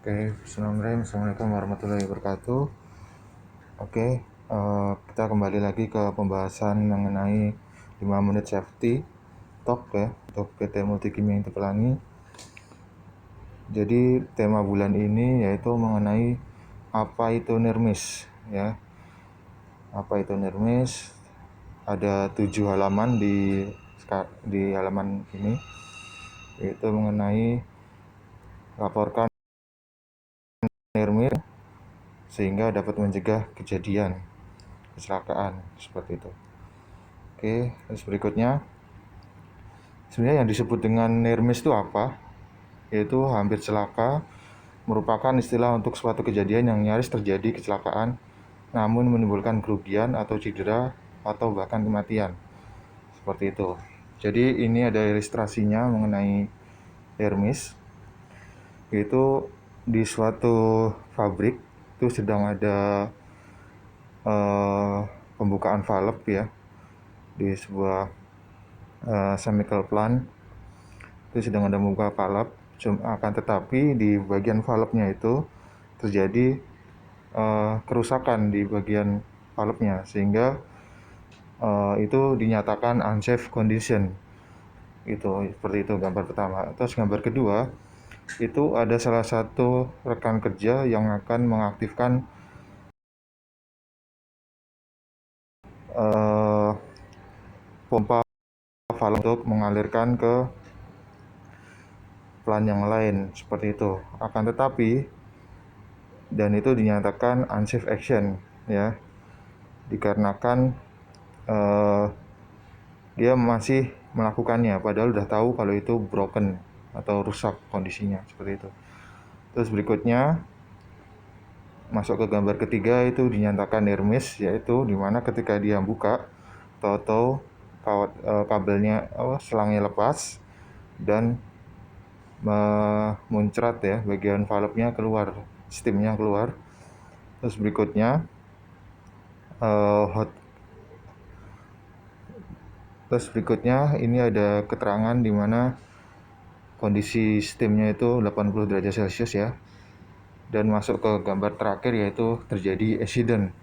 Oke, Assalamualaikum warahmatullahi wabarakatuh. Oke, kita kembali lagi ke pembahasan mengenai 5 menit safety talk ya, untuk PT Multikimia Inti Pelangi. Jadi tema bulan ini yaitu mengenai apa itu NIRMIS ya. Apa itu NIRMIS? Ada 7 halaman di halaman ini, yaitu mengenai laporkan NIRMIS sehingga dapat mencegah kejadian kecelakaan seperti itu. Oke, terus berikutnya, sebenarnya yang disebut dengan NIRMIS itu apa? Yaitu hampir celaka, merupakan istilah untuk suatu kejadian yang nyaris terjadi kecelakaan, namun menimbulkan kerugian atau cedera atau bahkan kematian. Seperti itu. Jadi ini ada ilustrasinya mengenai NIRMIS, yaitu di suatu pabrik itu sedang ada pembukaan valve ya, di sebuah chemical plant itu sedang ada membuka valve, akan tetapi di bagian valve-nya itu terjadi kerusakan di bagian valve-nya, sehingga itu dinyatakan unsafe condition. Itu seperti itu gambar pertama. Terus gambar kedua, itu ada salah satu rekan kerja yang akan mengaktifkan pompa valve untuk mengalirkan ke plan yang lain, seperti itu. Akan tetapi, dan itu dinyatakan unsafe action ya, dikarenakan dia masih melakukannya padahal udah tahu kalau itu broken atau rusak kondisinya, seperti itu. Terus berikutnya masuk ke gambar ketiga, itu dinyatakan NIRMIS, yaitu dimana ketika dia buka tahu-tahu kabelnya selangnya lepas dan muncrat ya, bagian valve-nya keluar, steam-nya keluar. Terus berikutnya ini ada keterangan di mana kondisi steamnya itu 80 derajat Celcius ya. Dan masuk ke gambar terakhir, yaitu terjadi accident,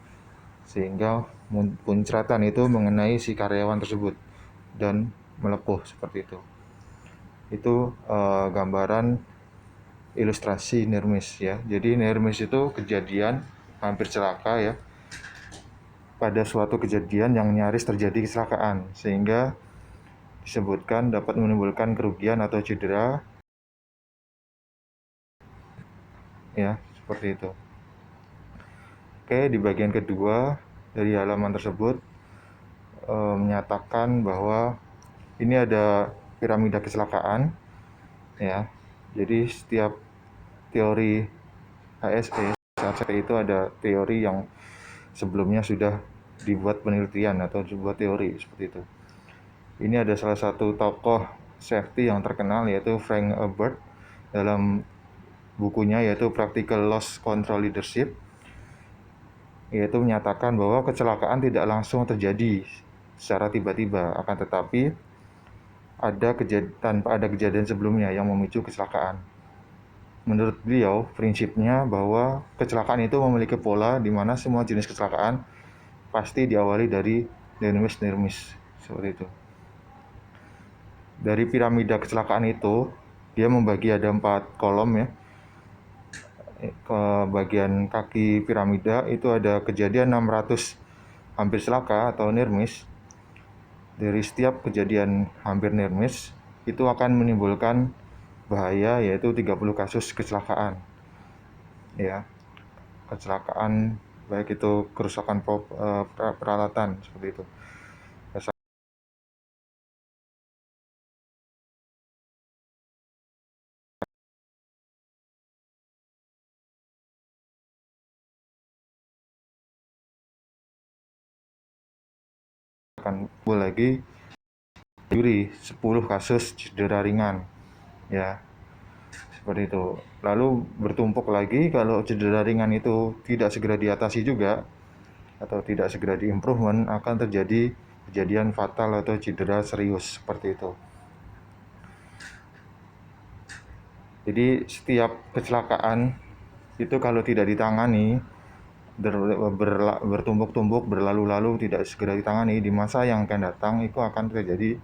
sehingga muncratan itu mengenai si karyawan tersebut dan melepuh, seperti itu. Itu gambaran ilustrasi NIRMIS ya. Jadi NIRMIS itu kejadian hampir celaka ya, pada suatu kejadian yang nyaris terjadi kecelakaan, sehingga disebutkan dapat menimbulkan kerugian atau cedera ya, seperti itu. Oke, di bagian kedua dari halaman tersebut menyatakan bahwa ini ada piramida kecelakaan ya. Jadi setiap teori HSE itu ada teori yang sebelumnya sudah dibuat penelitian atau sebuah teori, seperti itu. Ini ada salah satu tokoh safety yang terkenal, yaitu Frank Ebert, dalam bukunya yaitu Practical Loss Control Leadership, yaitu menyatakan bahwa kecelakaan tidak langsung terjadi secara tiba-tiba, akan tetapi tanpa ada kejadian sebelumnya yang memicu kecelakaan. Menurut beliau, prinsipnya bahwa kecelakaan itu memiliki pola di mana semua jenis kecelakaan pasti diawali dari NIRMIS, seperti itu. Dari piramida kecelakaan itu, dia membagi ada 4 kolom ya. Ke bagian kaki piramida itu ada kejadian 600 hampir celaka atau NIRMIS. Dari setiap kejadian hampir NIRMIS itu akan menimbulkan bahaya, yaitu 30 kasus kecelakaan ya. Kecelakaan baik itu kerusakan peralatan, seperti itu. Akan lagi juri 10 kasus cedera ringan ya, seperti itu. Lalu bertumpuk lagi kalau cedera ringan itu tidak segera diatasi juga atau tidak segera diimprovement, akan terjadi kejadian fatal atau cedera serius, seperti itu. Jadi setiap kecelakaan itu kalau tidak ditangani, bertumpuk-tumpuk, berlalu-lalu, tidak segera ditangani, di masa yang akan datang itu akan terjadi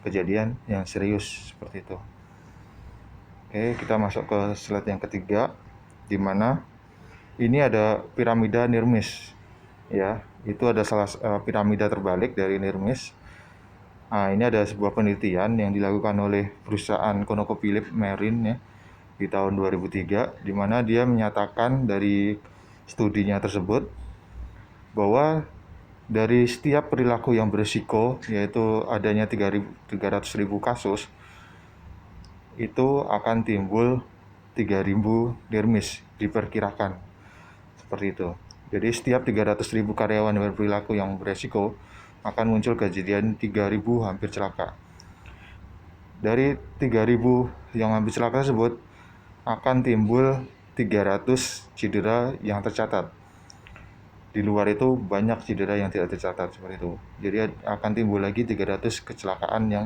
kejadian yang serius seperti itu. Oke, kita masuk ke slide yang ketiga, di mana ini ada piramida Nirmis. Ya, itu ada piramida terbalik dari Nirmis. Nah, ini ada sebuah penelitian yang dilakukan oleh perusahaan ConocoPhillips Marine ya, di tahun 2003, di mana dia menyatakan dari studinya tersebut bahwa dari setiap perilaku yang berisiko, yaitu adanya 300.000 kasus, itu akan timbul 3.000 Nirmis diperkirakan. Seperti itu. Jadi setiap 300.000 karyawan yang berperilaku yang beresiko akan muncul kejadian 3.000 hampir celaka. Dari 3.000 yang hampir celaka tersebut akan timbul 300 cedera yang tercatat. Di luar itu banyak cedera yang tidak tercatat seperti itu. Jadi akan timbul lagi 300 kecelakaan yang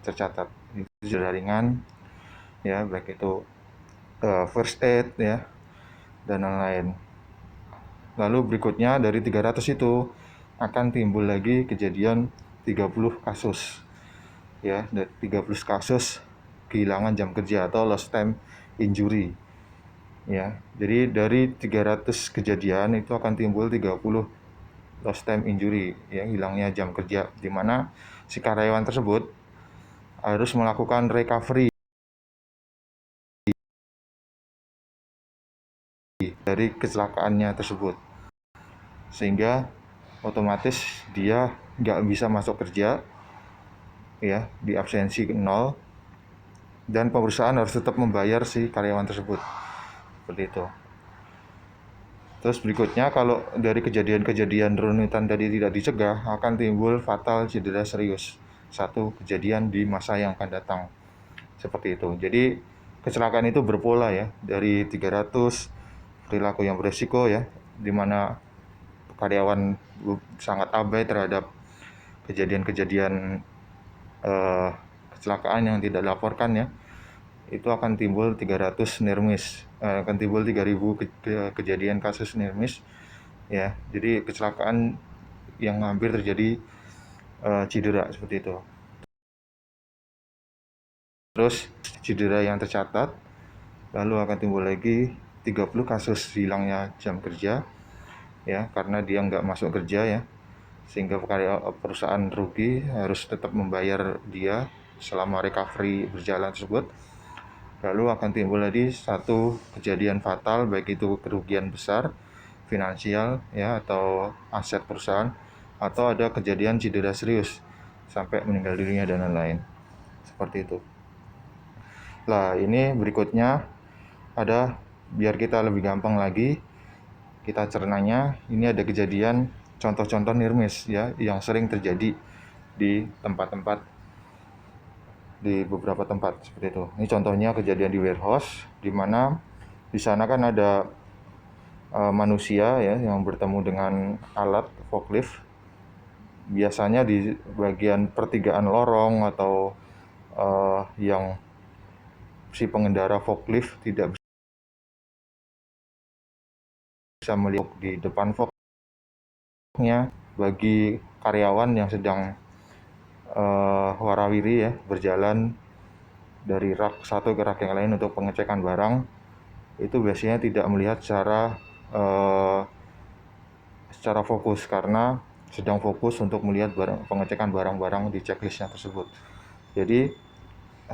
tercatat. Itu cedera ringan ya, baik itu first aid ya dan lain-lain. Lalu berikutnya dari 300 itu akan timbul lagi kejadian 30 kasus. Ya, 30 kasus kehilangan jam kerja atau lost time injury. Ya, jadi dari 300 kejadian itu akan timbul 30 lost time injury, ya, hilangnya jam kerja, di mana si karyawan tersebut harus melakukan recovery dari kecelakaannya tersebut, sehingga otomatis dia nggak bisa masuk kerja, ya, di absensi 0, dan perusahaan harus tetap membayar si karyawan tersebut, seperti itu. Terus berikutnya, kalau dari kejadian-kejadian runutan tadi tidak dicegah, akan timbul fatal cedera serius, satu kejadian di masa yang akan datang, seperti itu. Jadi kecelakaan itu berpola ya, dari 300 perilaku yang beresiko ya, di mana karyawan sangat abai terhadap kejadian-kejadian kecelakaan yang tidak dilaporkan ya, itu akan timbul 300 Nirmis, akan timbul 3.000 kejadian kasus Nirmis ya. Jadi kecelakaan yang hampir terjadi cedera seperti itu. Terus cedera yang tercatat, lalu akan timbul lagi 30 kasus hilangnya jam kerja ya, karena dia nggak masuk kerja ya, sehingga perusahaan rugi, harus tetap membayar dia selama recovery berjalan tersebut. Lalu akan timbul lagi satu kejadian fatal, baik itu kerugian besar finansial ya, atau aset perusahaan, atau ada kejadian cedera serius sampai meninggal dunia dan lain-lain, seperti itu. Nah, ini berikutnya ada, biar kita lebih gampang lagi kita cernanya, ini ada kejadian contoh-contoh Nirmis ya, yang sering terjadi di beberapa tempat seperti itu. Ini contohnya kejadian di warehouse, di mana di sana kan ada manusia ya yang bertemu dengan alat forklift. Biasanya di bagian pertigaan lorong atau yang si pengendara forklift tidak bisa melihat di depan forknya, bagi karyawan yang sedang warawiri ya, berjalan dari rak satu ke rak yang lain untuk pengecekan barang, itu biasanya tidak melihat secara fokus, karena sedang fokus untuk melihat pengecekan barang-barang di checklistnya tersebut. Jadi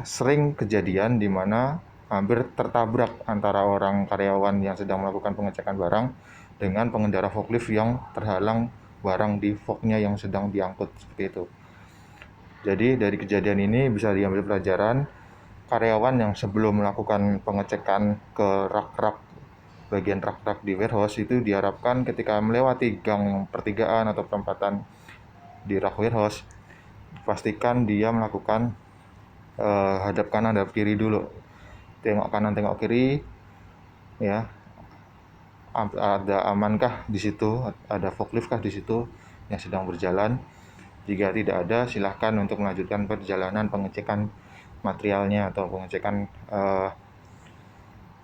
sering kejadian di mana hampir tertabrak antara orang karyawan yang sedang melakukan pengecekan barang dengan pengendara forklift yang terhalang barang di forknya yang sedang diangkut, seperti itu. Jadi dari kejadian ini bisa diambil pelajaran, karyawan yang sebelum melakukan pengecekan ke rak-rak, bagian rak-rak di warehouse, itu diharapkan ketika melewati gang pertigaan atau perempatan di rak warehouse, pastikan dia melakukan hadap kanan hadap kiri dulu, tengok kanan tengok kiri ya, ada amankah di situ, ada forklift kah di situ yang sedang berjalan. Jika tidak ada, silahkan untuk melanjutkan perjalanan pengecekan materialnya atau pengecekan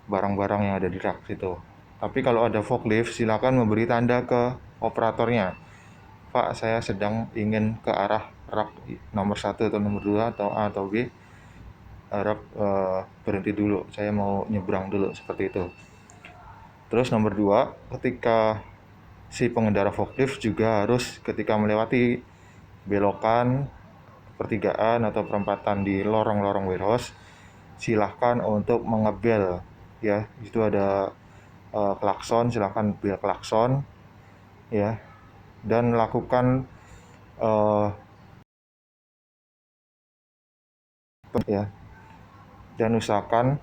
barang-barang yang ada di rak situ. Tapi kalau ada forklift, silakan memberi tanda ke operatornya. Pak, saya sedang ingin ke arah rak nomor 1 atau nomor 2 atau A atau B. Harap berhenti dulu, saya mau nyebrang dulu, seperti itu. Terus nomor 2, ketika si pengendara forklift juga harus ketika melewati belokan, pertigaan atau perempatan di lorong-lorong warehouse, silahkan untuk mengebel ya. Itu ada klakson, silahkan bel klakson ya, dan lakukan ya, dan usahakan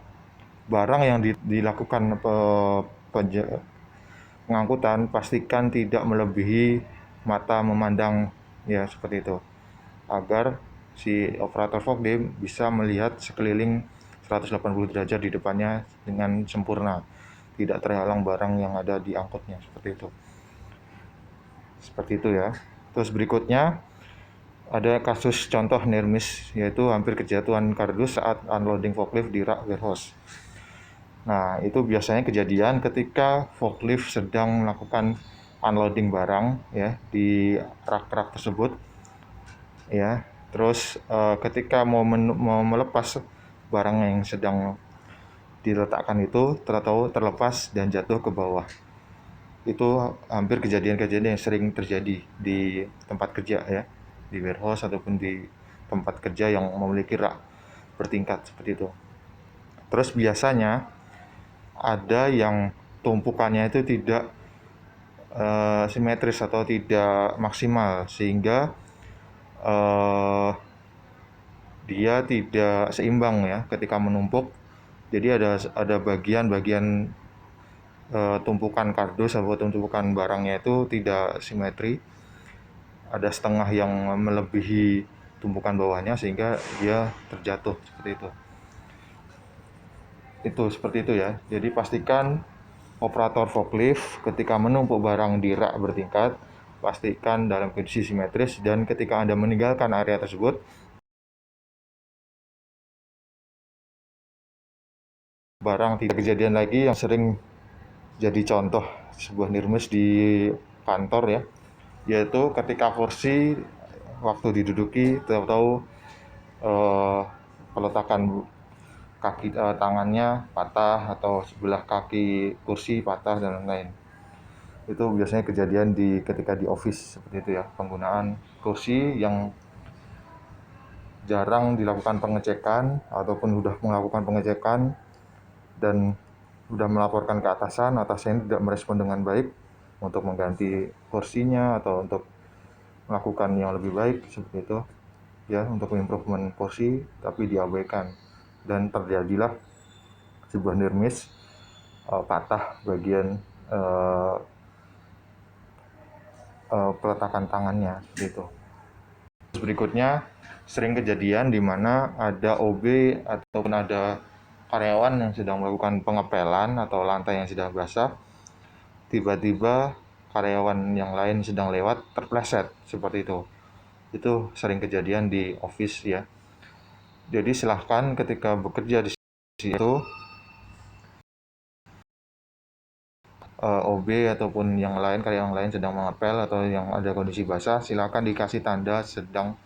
barang yang dilakukan pengangkutan pastikan tidak melebihi mata memandang ya, seperti itu, agar si operator forklift bisa melihat sekeliling 180 derajat di depannya dengan sempurna, tidak terhalang barang yang ada di angkutnya, seperti itu ya. Terus berikutnya ada kasus contoh near miss, yaitu hampir kejatuhan kardus saat unloading forklift di rak warehouse. Nah, itu biasanya kejadian ketika forklift sedang melakukan unloading barang ya di rak-rak tersebut ya. Terus ketika mau melepas barang yang sedang diletakkan itu tahu terlepas dan jatuh ke bawah. Itu hampir kejadian-kejadian yang sering terjadi di tempat kerja ya, di warehouse ataupun di tempat kerja yang memiliki rak bertingkat seperti itu. Terus biasanya ada yang tumpukannya itu tidak simetris atau tidak maksimal, sehingga dia tidak seimbang ya ketika menumpuk. Jadi ada bagian-bagian tumpukan kardus atau tumpukan barangnya itu tidak simetri. Ada setengah yang melebihi tumpukan bawahnya sehingga dia terjatuh seperti itu. Itu seperti itu ya. Jadi pastikan operator forklift ketika menumpuk barang di rak bertingkat, pastikan dalam kondisi simetris, dan ketika Anda meninggalkan area tersebut, barang tidak kejadian lagi yang sering jadi contoh sebuah nirmis di kantor ya, yaitu ketika kursi waktu diduduki tahu-tahu peletakan kaki tangannya patah atau sebelah kaki kursi patah dan lain-lain. Itu biasanya kejadian ketika di office seperti itu ya, penggunaan kursi yang jarang dilakukan pengecekan ataupun sudah melakukan pengecekan dan sudah melaporkan ke atasan tidak merespon dengan baik untuk mengganti kursinya atau untuk melakukan yang lebih baik seperti itu ya, untuk improvement kursi, tapi diabaikan dan terjadilah sebuah near miss, patah bagian peletakan tangannya gitu. Terus berikutnya sering kejadian di mana ada OB ataupun ada karyawan yang sedang melakukan pengepelan atau lantai yang sedang basah, tiba-tiba karyawan yang lain sedang lewat terpleset seperti itu. Itu sering kejadian di office ya. Jadi silahkan ketika bekerja di situ, OB ataupun yang lain, karyawan lain sedang mengepel atau yang ada kondisi basah, silakan dikasih tanda sedang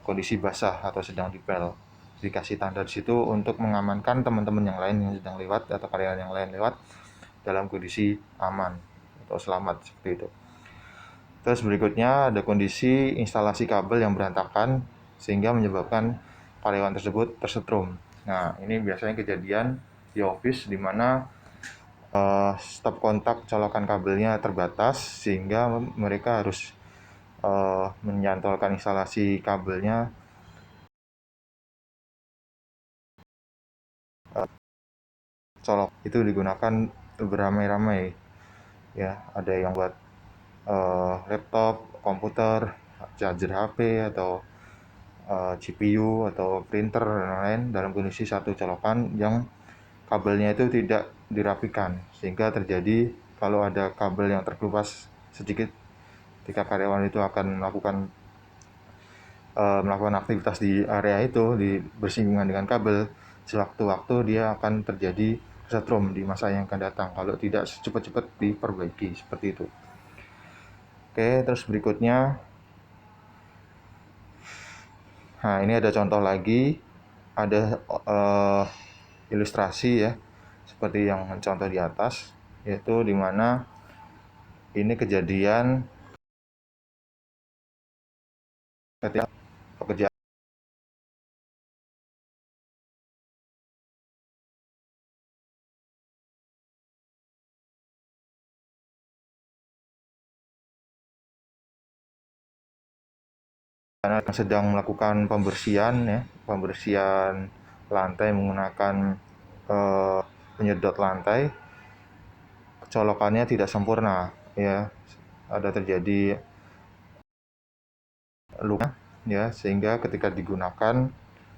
kondisi basah atau sedang dipel. Dikasih tanda di situ untuk mengamankan teman-teman yang lain yang sedang lewat atau karyawan yang lain lewat dalam kondisi aman atau selamat seperti itu. Terus berikutnya ada kondisi instalasi kabel yang berantakan sehingga menyebabkan karyawan tersebut tersetrum. Nah, ini biasanya kejadian di office di mana stop kontak colokan kabelnya terbatas sehingga mereka harus menyantolkan instalasi kabelnya colok. Itu digunakan beramai-ramai ya, ada yang buat laptop, komputer, charger HP atau CPU atau printer dan lain-lain dalam kondisi satu colokan yang kabelnya itu tidak dirapikan, sehingga terjadi kalau ada kabel yang terkelupas sedikit ketika karyawan itu akan melakukan aktivitas di area itu, bersinggungan dengan kabel, sewaktu-waktu dia akan terjadi setrum di masa yang akan datang kalau tidak cepat-cepat diperbaiki seperti itu. Oke, terus berikutnya, nah ini ada contoh lagi, ada ilustrasi ya, seperti yang contoh di atas, yaitu dimana ini kejadian ketika pekerjaan sedang melakukan pembersihan ya, pembersihan lantai menggunakan eh, penyedot lantai, colokannya tidak sempurna ya, ada terjadi luka ya, sehingga ketika digunakan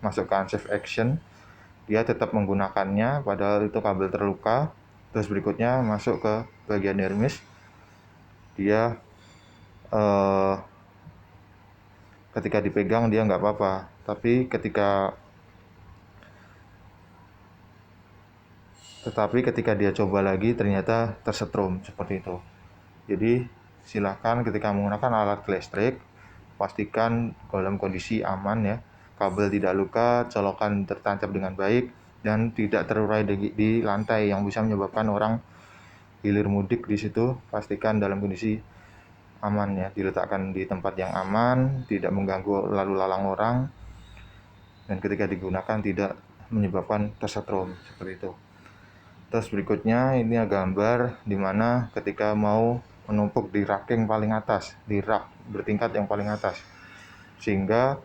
masuk ke unsafe action, dia tetap menggunakannya padahal itu kabel terluka. Terus berikutnya masuk ke bagian dermis, dia eh, ketika dipegang dia nggak apa-apa, tapi ketika dia coba lagi ternyata tersetrum seperti itu. Jadi silakan ketika menggunakan alat listrik pastikan dalam kondisi aman ya, kabel tidak luka, colokan tertancap dengan baik dan tidak terurai di lantai yang bisa menyebabkan orang hilir mudik di situ. Pastikan dalam kondisi aman ya, diletakkan di tempat yang aman, tidak mengganggu lalu lalang orang, dan ketika digunakan tidak menyebabkan tersetrum seperti itu. Terus berikutnya ini ada gambar dimana ketika mau menumpuk di racking paling atas, di rak bertingkat yang paling atas, sehingga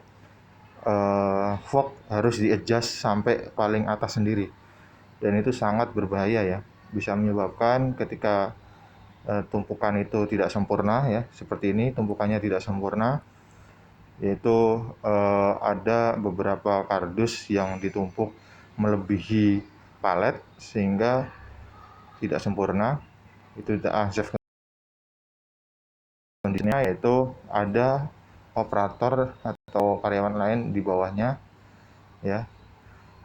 fork harus di-adjust sampai paling atas sendiri, dan itu sangat berbahaya ya, bisa menyebabkan ketika tumpukan itu tidak sempurna ya, seperti ini tumpukannya tidak sempurna, yaitu ada beberapa kardus yang ditumpuk melebihi palet sehingga tidak sempurna. Itu tidak unsafe kondisinya, yaitu ada operator atau karyawan lain di bawahnya ya.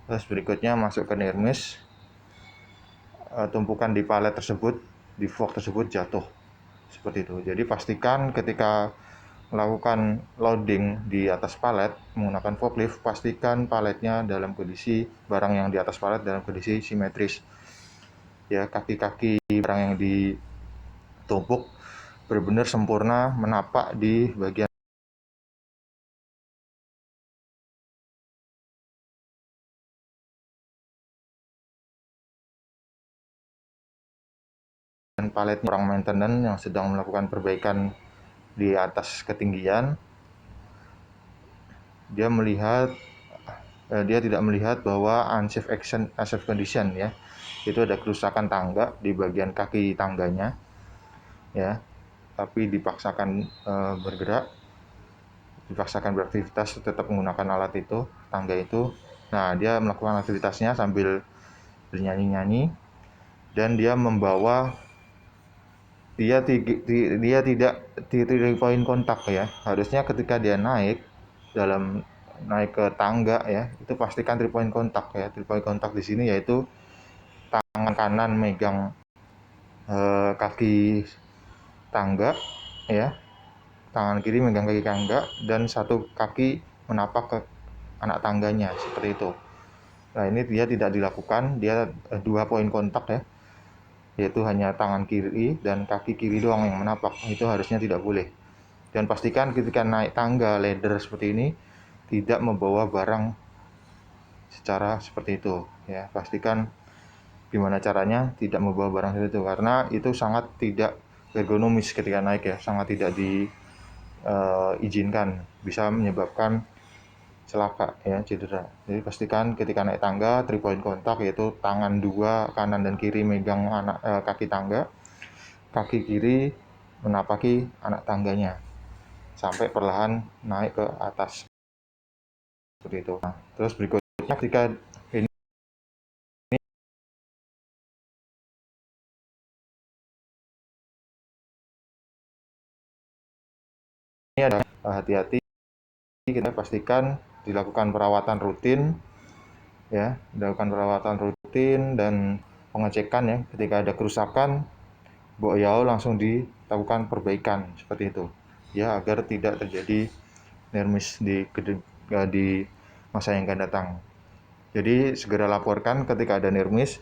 Terus berikutnya masuk ke dermis, tumpukan di palet tersebut, di fork tersebut jatuh seperti itu. Jadi pastikan ketika melakukan loading di atas palet menggunakan forklift, pastikan paletnya dalam kondisi, barang yang di atas palet dalam kondisi simetris ya, kaki-kaki barang yang ditumpuk benar-benar sempurna menapak di bagian paletnya. Orang maintenance yang sedang melakukan perbaikan di atas ketinggian, dia tidak melihat bahwa unsafe condition ya, itu ada kerusakan tangga di bagian kaki tangganya ya, tapi dipaksakan bergerak, dipaksakan beraktivitas tetap menggunakan alat itu, tangga itu. Nah, dia melakukan aktivitasnya sambil bernyanyi-nyanyi, dan dia membawa, dia tidak di poin kontak ya. Harusnya ketika dia naik ke tangga ya, itu pastikan 3 point kontak ya. 3 point kontak di sini yaitu tangan kanan megang kaki tangga ya, tangan kiri megang kaki tangga, dan satu kaki menapak ke anak tangganya seperti itu. Nah, ini dia tidak dilakukan, dia 2 poin kontak ya, yaitu hanya tangan kiri dan kaki kiri doang yang menapak. Itu harusnya tidak boleh. Dan pastikan ketika naik tangga ladder seperti ini tidak membawa barang secara seperti itu ya. Pastikan gimana caranya tidak membawa barang seperti itu, karena itu sangat tidak ergonomis ketika naik ya, sangat tidak diizinkan, bisa menyebabkan celaka ya, cedera. Jadi pastikan ketika naik tangga 3 point kontak, yaitu tangan dua kanan dan kiri megang kaki tangga, kaki kiri menapaki anak tangganya sampai perlahan naik ke atas seperti itu. Nah, terus berikutnya ketika ini ada hati-hati, kita pastikan dilakukan perawatan rutin ya, dilakukan perawatan rutin dan pengecekan ya, ketika ada kerusakan Mbok Yao langsung dilakukan perbaikan seperti itu ya, agar tidak terjadi nermis di masa yang akan datang. Jadi segera laporkan ketika ada nermis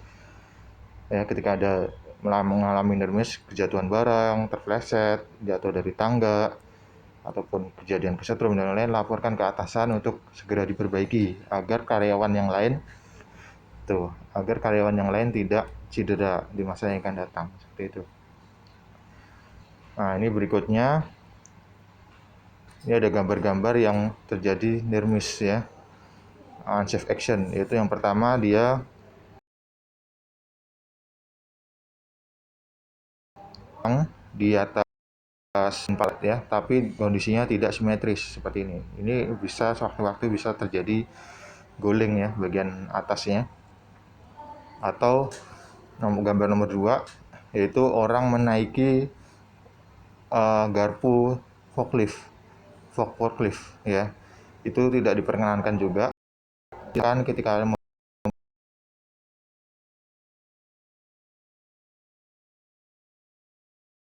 ya, ketika ada mengalami nermis, kejatuhan barang, terpleset, jatuh dari tangga, ataupun kejadian kesetrum dan lain-lain, laporkan ke atasan untuk segera diperbaiki agar karyawan yang lain tidak cedera di masa yang akan datang seperti itu. Nah, ini berikutnya, ini ada gambar-gambar yang terjadi nermis ya, unsafe action, yaitu yang pertama dia di atas tempat ya, tapi kondisinya tidak simetris seperti ini. Ini bisa sewaktu-waktu bisa terjadi guling ya bagian atasnya. Atau gambar nomor 2, yaitu orang menaiki garpu forklift ya. Itu tidak diperkenankan juga. Kan ketika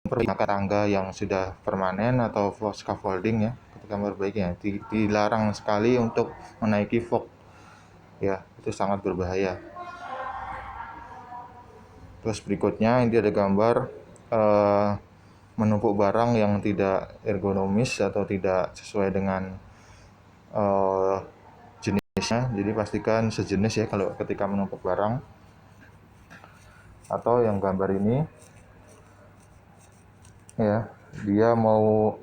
memperbaiki tangga yang sudah permanen atau scaffolding ya, ketika memperbaikinya dilarang sekali untuk menaiki fork ya, itu sangat berbahaya. Terus berikutnya ini ada gambar menumpuk barang yang tidak ergonomis atau tidak sesuai dengan jenisnya. Jadi pastikan sejenis ya kalau ketika menumpuk barang. Atau yang gambar ini ya, dia mau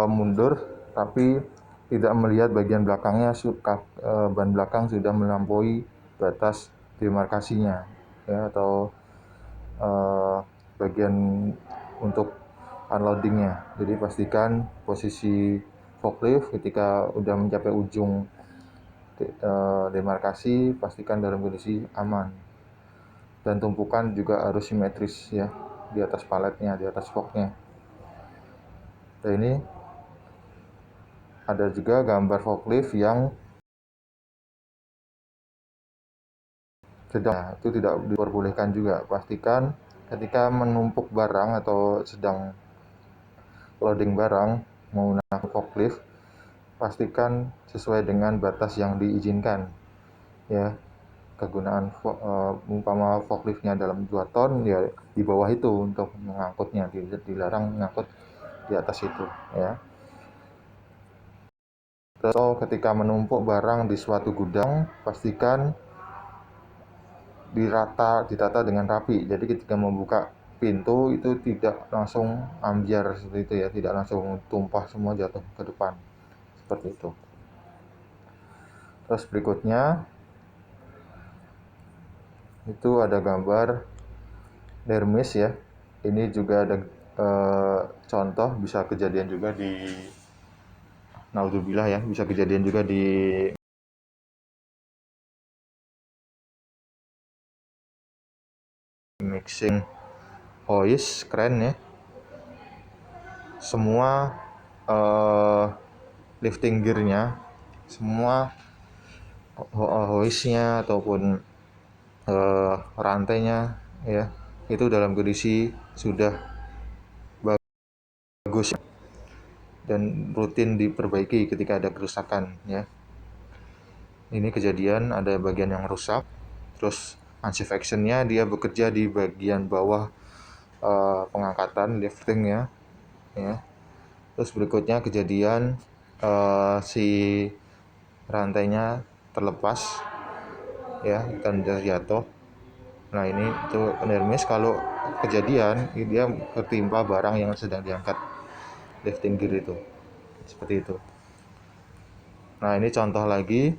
mundur tapi tidak melihat bagian belakangnya, ban belakang sudah melampaui batas demarkasinya ya, atau bagian untuk unloadingnya. Jadi pastikan posisi forklift ketika udah mencapai ujung demarkasi, pastikan dalam kondisi aman, dan tumpukan juga harus simetris ya, di atas paletnya, di atas forknya. Dan ini ada juga gambar forklift yang sedang, itu tidak diperbolehkan juga. Pastikan ketika menumpuk barang atau sedang loading barang menggunakan forklift, pastikan sesuai dengan batas yang diizinkan ya. Kegunaan umpama forkliftnya dalam 2 ton ya, di bawah itu untuk mengangkutnya, dilarang mengangkut di atas itu ya. Atau ketika menumpuk barang di suatu gudang, pastikan ditata dengan rapi. Jadi ketika membuka pintu itu tidak langsung ambiar seperti itu ya, tidak langsung tumpah semua jatuh ke depan seperti itu. Terus berikutnya itu ada gambar dermis ya. Ini juga ada contoh, bisa kejadian juga di naudzubillah ya, bisa kejadian juga di mixing hoist crane ya. Semua lifting gearnya, semua hoistnya ataupun rantainya ya, itu dalam kondisi sudah bagus dan rutin diperbaiki ketika ada kerusakan ya. Ini kejadian ada bagian yang rusak, terus unsafe action-nya dia bekerja di bagian bawah pengangkatan lifting ya. Terus berikutnya kejadian si rantainya terlepas ya, dan jatuh. Nah ini itu nermis kalau kejadian dia ketimpa barang yang sedang diangkat lifting gear itu, seperti itu. Nah ini contoh lagi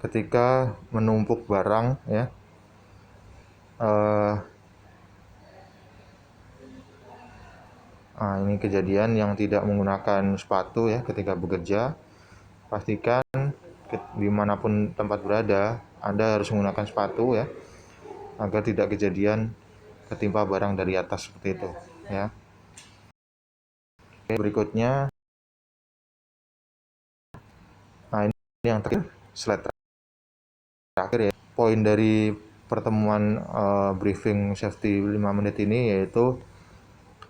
ketika menumpuk barang ya, ini kejadian yang tidak menggunakan sepatu ya ketika bekerja. Pastikan dimanapun tempat berada Anda harus menggunakan sepatu ya, agar tidak kejadian ketimpa barang dari atas seperti itu ya. Oke, berikutnya, nah ini yang terakhir, slide terakhir ya, poin dari pertemuan briefing safety 5 menit ini, yaitu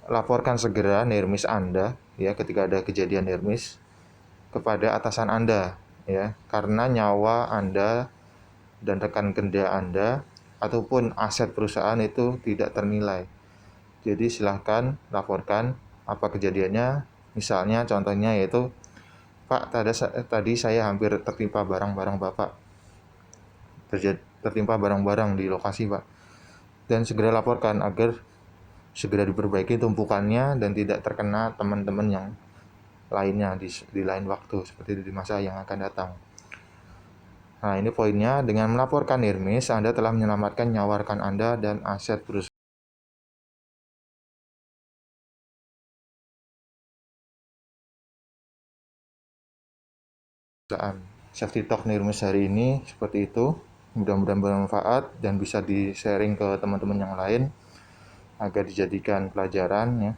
laporkan segera NIRMIS Anda ya ketika ada kejadian NIRMIS kepada atasan Anda ya, karena nyawa Anda dan rekan kerja Anda ataupun aset perusahaan itu tidak ternilai. Jadi silahkan laporkan apa kejadiannya. Misalnya contohnya yaitu, Pak, tadi saya hampir tertimpa barang-barang Bapak. Tertimpa barang-barang di lokasi, Pak. Dan segera laporkan agar segera diperbaiki tumpukannya dan tidak terkena teman-teman yang lainnya di lain waktu, seperti di masa yang akan datang. Nah, ini poinnya, dengan melaporkan NIRMIS, Anda telah menyelamatkan nyawa rekan Anda dan aset perusahaan. Safety Talk NIRMIS hari ini seperti itu. Mudah-mudahan bermanfaat dan bisa di-sharing ke teman-teman yang lain agar dijadikan pelajaran ya.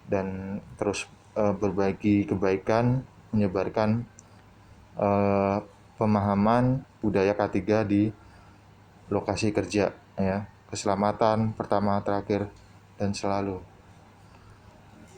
Dan terus berbagi kebaikan, menyebarkan pemahaman budaya K3 di lokasi kerja ya. Keselamatan pertama, terakhir, dan selalu.